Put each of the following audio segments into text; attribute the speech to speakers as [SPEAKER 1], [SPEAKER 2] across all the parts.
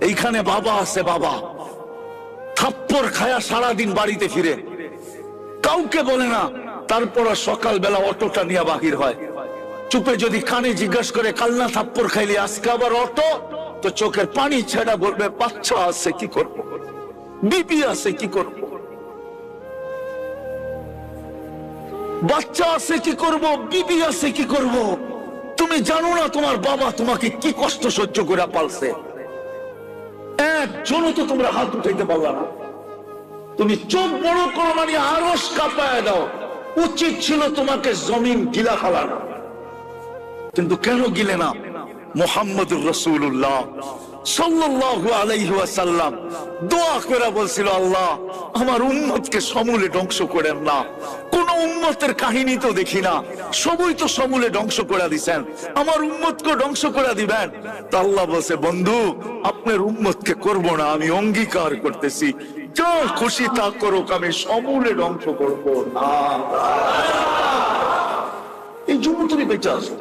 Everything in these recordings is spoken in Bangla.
[SPEAKER 1] এইখানে বাবা আছে, বাবা থাপ্পড় খায়া সারাদিন বাড়িতে ফিরে, কাউকে বলে না, তারপর সকালবেলা অটোটা নিয়ে বাহির হয়। চুপে যদি কানে জিজ্ঞাসা করে কালনা থাপ্পড় খাইলি আজকে আবার অটো, তো চোখের পানি ছেড়া বলবে বাচ্চা আছে কি করব, বিবি আছে কি করব, বাচ্চা আছে কি করব, বিবি আছে কি করব। তুমি জানো না তোমার বাবা তোমাকে কি কষ্ট সহ্য করে পালছে। একজনও তো তোমরা হাত উঠাইতে পারলা না। তুমি চোখ বড় করো মানে আরশ কাঁপায় দাও। উচিত ছিল তোমাকে জমিন গিলা ফেলানো, কিন্তু কেন গিলে না? মুহাম্মদুর রাসূলুল্লাহ সাল্লাল্লাহু আলাইহি ওয়াসাল্লাম দোয়া করে বলছিল, আল্লাহ আমার উম্মতকে সমূলে ধ্বংস করেন না। কোন উম্মতের কাহিনী তো দেখি না, সবই তো সমূলে ধ্বংস করে দিবেন, আমার উম্মতকে ধ্বংস করে দিবেন। তো আল্লাহ বলছে, বন্ধু আপনার উম্মতকে করব না, আমি অঙ্গীকার করতেছি, যা খুশি তা করুক, আমি সমূলে ধ্বংস করব না। এই জন্য তুমি বেঁচে আসো।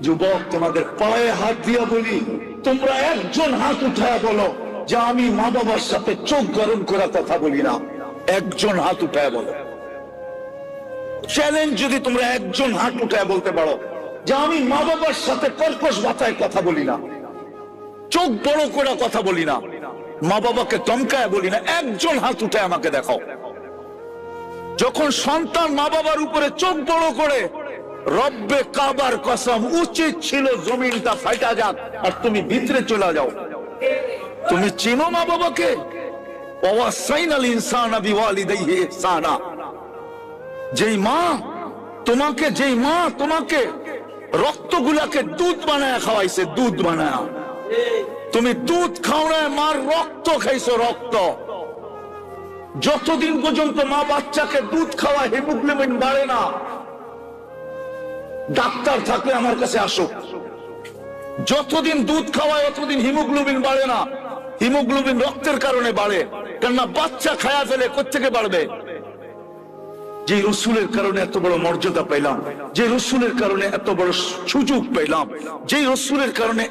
[SPEAKER 1] যুবক, তোমাদের পায়ে হাত দিয়া বলি, তোমরা একজন হাত উঠায় বলো যে আমি মা বাবার সাথে চোখ গরম করা কথা বলি না। একজন হাত উঠায় বলো। চ্যালেঞ্জ যদি তোমরা একজন হাত উঠায় বলতে পারো যে আমি মা বাবার সাথে কর্কশ ভাষায় কথা বলি না, চোখ বড় করে কথা বলি না, মা বাবাকে ধমকায় বলি না, একজন হাত উঠায় আমাকে দেখাও। যখন সন্তান মা বাবার উপরে চোখ বড় করে, রব্বে কাবার কসম উচিত ছিল জমিনটা ফাইটা যাক আর তুমি ভিতরে চলে যাও। তুমি চিনো মা বাবাকে? ওয়াসাইনাল ইনসানা বিওয়ালিদাইহি ইহসানা। যেই মা তোমাকে রক্তগুলাকে দুধ বানায় খাওয়াইছে, দুধ বানায়, তুমি দুধ খাও না, মার রক্ত খাইছো, রক্ত। যতদিন পর্যন্ত মা বাচ্চাকে দুধ খাওয়া হিমোগ্লোবিন বাড়ে না, ডাক্তার থাকলে আমার কাছে আসো, যতদিন দুধ খাওয়ায় ততদিন হিমোগ্লোবিন বাড়ে না। হিমোগ্লোবিন রক্তের কারণে বাড়ে, কেননা বাচ্চা খায়া ফেলে, কোত্থেকে বাড়বে? যে রসুলের কারণে এত বড় মর্যাদা পেলাম, যে রসুলের কারণে এত বড় সুযোগ পেলাম, যে রসুলের কারণে